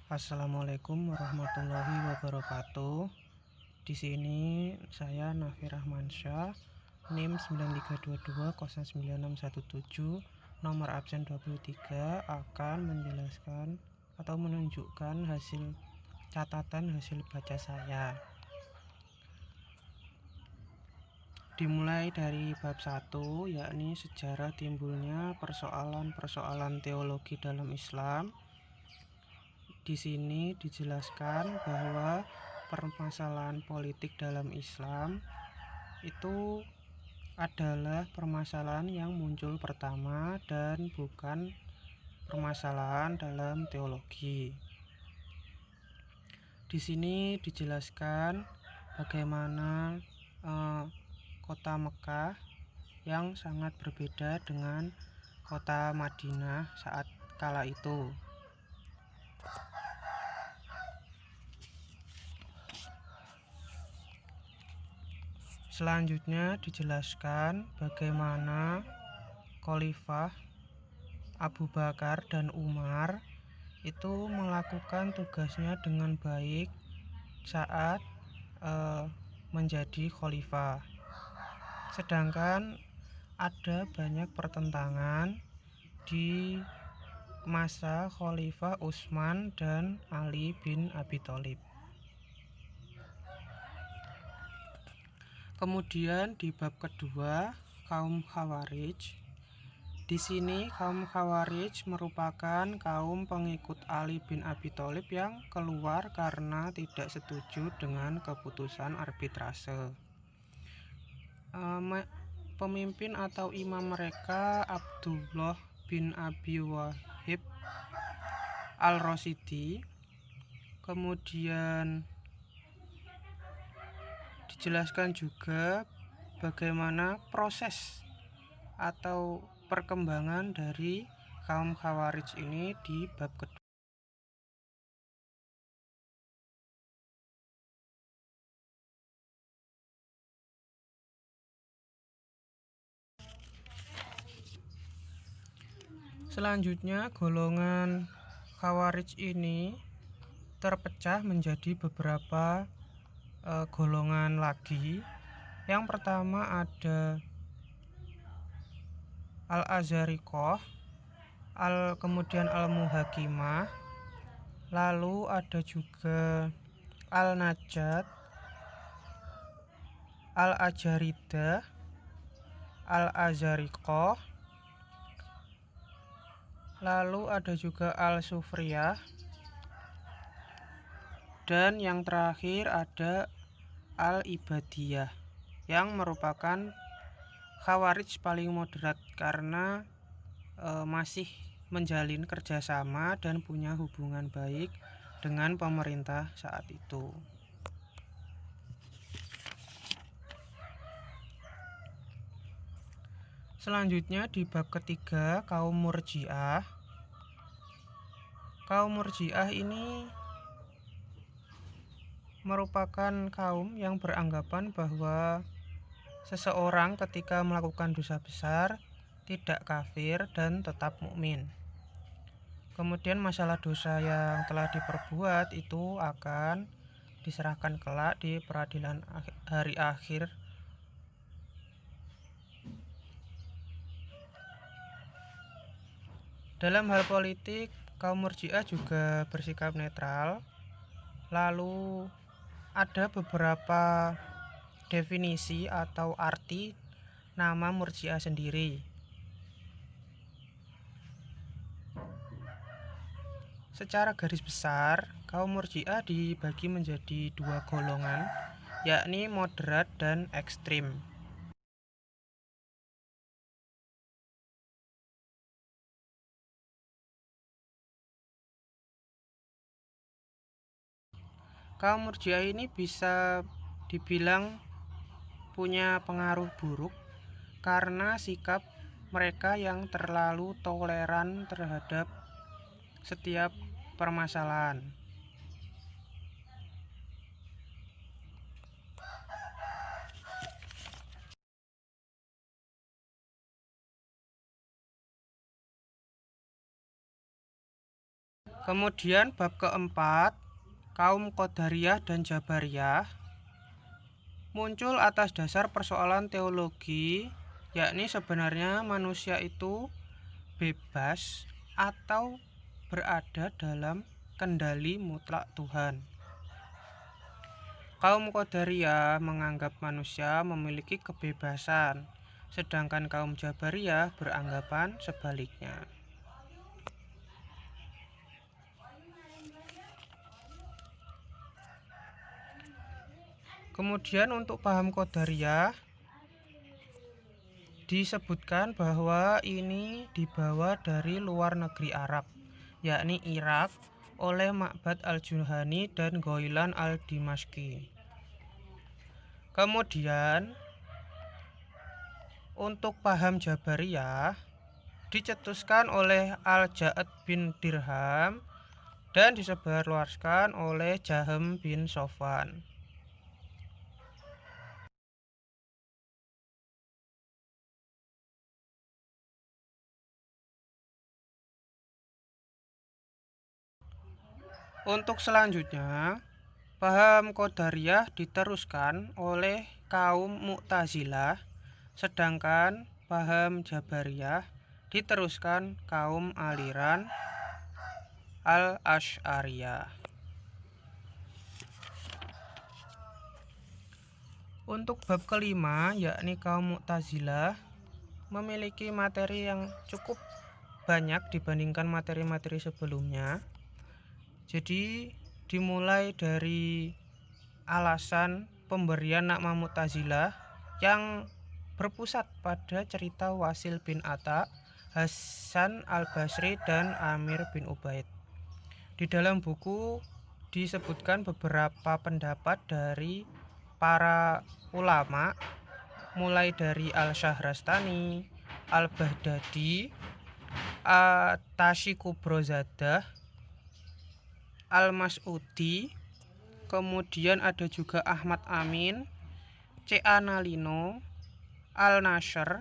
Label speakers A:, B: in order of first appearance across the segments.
A: Assalamualaikum warahmatullahi wabarakatuh. Di sini saya Nafi Rahmansyah, NIM 9322096117, nomor absen 23, akan menjelaskan atau menunjukkan catatan hasil baca saya. Dimulai dari bab 1, yakni sejarah timbulnya persoalan-persoalan teologi dalam Islam. Di sini dijelaskan bahwa permasalahan politik dalam Islam itu adalah permasalahan yang muncul pertama dan bukan permasalahan dalam teologi. Di sini dijelaskan bagaimana kota Mekah yang sangat berbeda dengan kota Madinah saat kala itu. Selanjutnya dijelaskan bagaimana Khalifah Abu Bakar dan Umar itu melakukan tugasnya dengan baik saat menjadi khalifah. Sedangkan ada banyak pertentangan di masa Khalifah Utsman dan Ali bin Abi Thalib. Kemudian di bab kedua, kaum Khawarij. Di sini kaum Khawarij merupakan kaum pengikut Ali bin Abi Thalib yang keluar karena tidak setuju dengan keputusan arbitrase. Pemimpin atau imam mereka Abdullah bin Abi Wahib Al-Rashidi. Kemudian dijelaskan juga bagaimana proses atau perkembangan dari kaum Khawarij ini di bab kedua. Selanjutnya, golongan Khawarij ini terpecah menjadi beberapa golongan lagi. Yang pertama ada Al-Azhariqah, kemudian Al-Muhakimah, lalu ada juga Al-Najat, Al-Ajaridah, Al-Azhariqah, lalu ada juga Al-Sufriyah, dan yang terakhir ada Al-Ibadiyah, yang merupakan Khawarij paling moderat karena masih menjalin kerjasama dan punya hubungan baik dengan pemerintah saat itu. Selanjutnya di bab ketiga, kaum Murji'ah. Kaum Murji'ah ini merupakan kaum yang beranggapan bahwa seseorang ketika melakukan dosa besar tidak kafir dan tetap mukmin. Kemudian masalah dosa yang telah diperbuat itu akan diserahkan kelak di peradilan hari akhir. Dalam hal politik, kaum Murji'ah juga bersikap netral. Lalu ada beberapa definisi atau arti nama Murji'ah sendiri. Secara garis besar, kaum Murji'ah dibagi menjadi dua golongan, yakni moderat dan ekstrim. Kaum Murji'ah ini bisa dibilang punya pengaruh buruk karena sikap mereka yang terlalu toleran terhadap setiap permasalahan. Kemudian bab keempat, kaum Qadariyah dan Jabariyah muncul atas dasar persoalan teologi, yakni sebenarnya manusia itu bebas atau berada dalam kendali mutlak Tuhan. Kaum Qadariyah menganggap manusia memiliki kebebasan, sedangkan kaum Jabariyah beranggapan sebaliknya. Kemudian untuk paham Qadariyah disebutkan bahwa ini dibawa dari luar negeri Arab, yakni Irak, oleh Ma'bad al-Juhani dan Ghailan al-Dimashqi. Kemudian untuk paham Jabariyah dicetuskan oleh Al-Ja'ad bin Dirham dan disebarluaskan oleh Jahm bin Sofwan. Untuk selanjutnya, paham Qadariyah diteruskan oleh kaum Mu'tazilah, sedangkan paham Jabariyah diteruskan kaum aliran Al-Asy'ariyah. Untuk bab kelima, yakni kaum Mu'tazilah, memiliki materi yang cukup banyak dibandingkan materi-materi sebelumnya. Jadi dimulai dari alasan pemberian nama Mu'tazilah yang berpusat pada cerita Wasil bin Atta, Hasan al-Basri, dan Amir bin Ubaid. Di dalam buku disebutkan beberapa pendapat dari para ulama, mulai dari Al-Syahrastani, Al-Baghdadi, At-Tashi Kubrozadah, Al-Mas'udi, kemudian ada juga Ahmad Amin, C. Analino, Al-Nashr,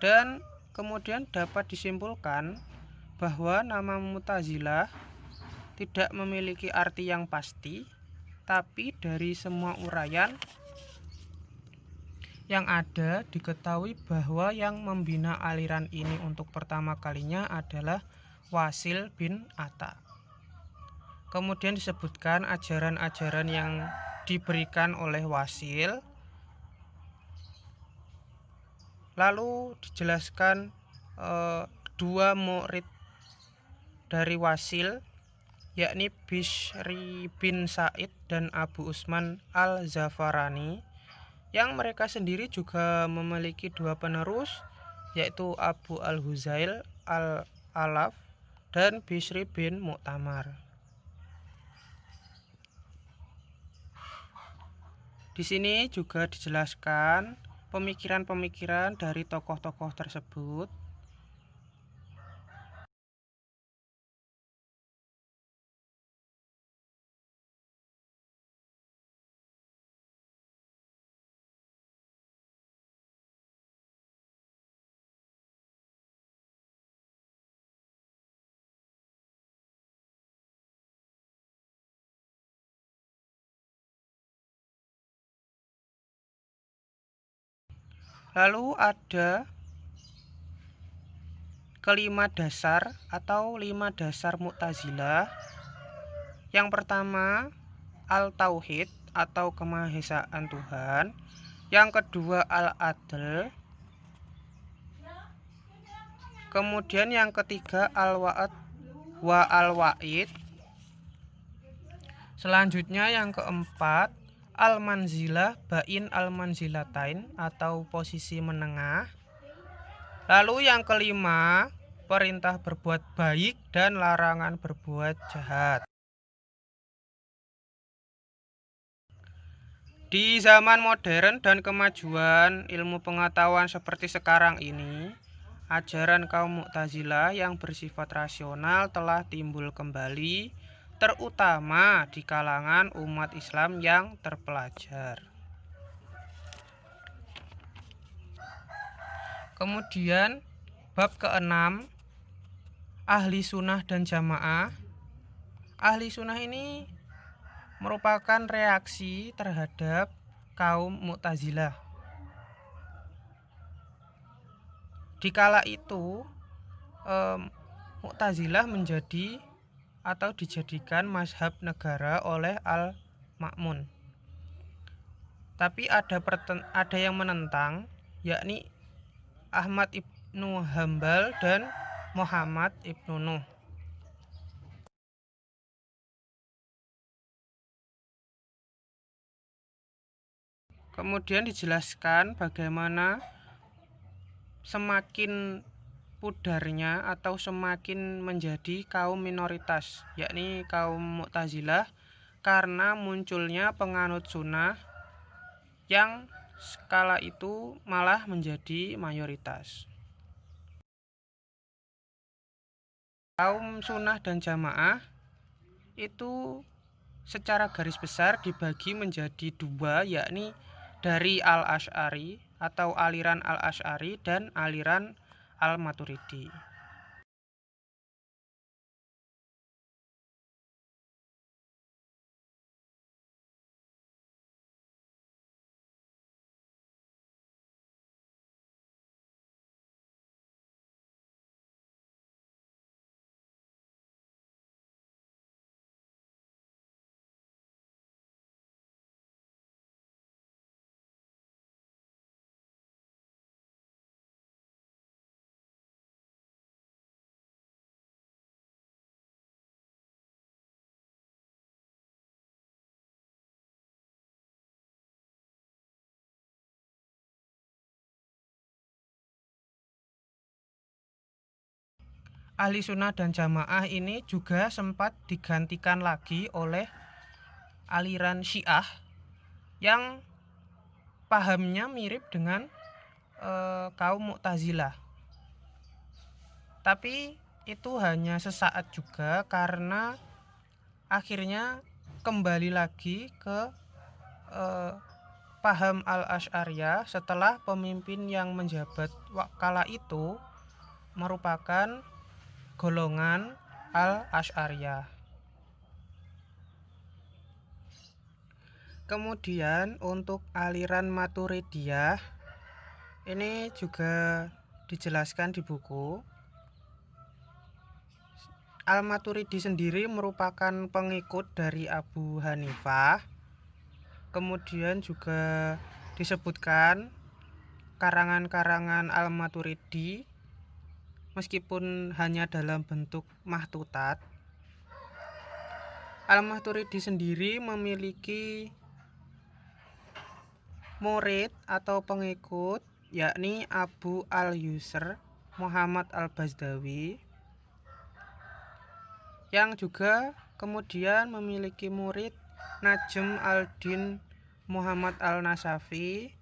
A: dan kemudian dapat disimpulkan bahwa nama Mu'tazilah tidak memiliki arti yang pasti, tapi dari semua uraian yang ada diketahui bahwa yang membina aliran ini untuk pertama kalinya adalah Wasil bin Atta. Kemudian disebutkan ajaran-ajaran yang diberikan oleh Wasil. Lalu dijelaskan dua murid dari Wasil, yakni Bishri bin Sa'id dan Abu Usman al-Zafarani, yang mereka sendiri juga memiliki dua penerus, yaitu Abu al-Huzail al-Alaf dan Bishri bin Mu'tamar. Di sini juga dijelaskan pemikiran-pemikiran dari tokoh-tokoh tersebut. Lalu ada kelima dasar atau 5 dasar Mu'tazilah. Yang pertama, Al-Tauhid atau kemahesaan Tuhan. Yang kedua, Al-Adl. Kemudian yang ketiga, Al-Wa'ad wa Al-Wa'id. Selanjutnya yang keempat, Al-Manzilah bain al-manzilatain atau posisi menengah. Lalu yang kelima, perintah berbuat baik dan larangan berbuat jahat. Di zaman modern dan kemajuan ilmu pengetahuan seperti sekarang ini, ajaran kaum Mu'tazilah yang bersifat rasional telah timbul kembali, terutama di kalangan umat Islam yang terpelajar. Kemudian bab ke-6, Ahli Sunnah dan Jamaah, Ahli sunnah ini merupakan reaksi terhadap kaum Mu'tazilah. Di kala itu Mu'tazilah menjadi atau dijadikan mazhab negara oleh Al-Ma'mun. Tapi ada yang menentang, yakni Ahmad ibnu Hambal dan Muhammad ibnu Nuh. Kemudian dijelaskan bagaimana semakin pudarnya atau semakin menjadi kaum minoritas, yakni kaum Mu'tazilah, karena munculnya penganut sunnah yang skala itu malah menjadi mayoritas. Kaum sunnah dan jamaah itu secara garis besar dibagi menjadi dua, yakni dari Al-Asy'ari atau aliran Al-Asy'ari dan aliran Al-Maturidi. Ahli sunnah dan jamaah ini juga sempat digantikan lagi oleh aliran Syiah yang pahamnya mirip dengan kaum Mu'tazilah. Tapi itu hanya sesaat juga, karena akhirnya kembali lagi ke paham Al-Asy'ariyah setelah pemimpin yang menjabat kala itu merupakan golongan Al-Asy'ariyah. Kemudian untuk aliran Maturidiyah ini juga dijelaskan di buku. Al-Maturidi sendiri merupakan pengikut dari Abu Hanifah. Kemudian juga disebutkan karangan-karangan Al-Maturidi meskipun hanya dalam bentuk mahtutat. Al-Maturidi sendiri memiliki murid atau pengikut, yakni Abu al-Yusr Muhammad al-Bazdawi, yang juga kemudian memiliki murid Najm al-Din Muhammad al-Nasafi.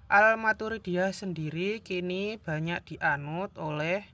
A: Al-Maturidiyah sendiri kini banyak dianut oleh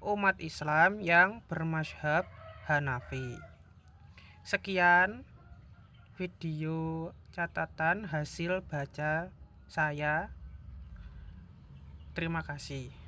A: umat Islam yang bermazhab Hanafi. Sekian video catatan hasil baca saya. Terima kasih.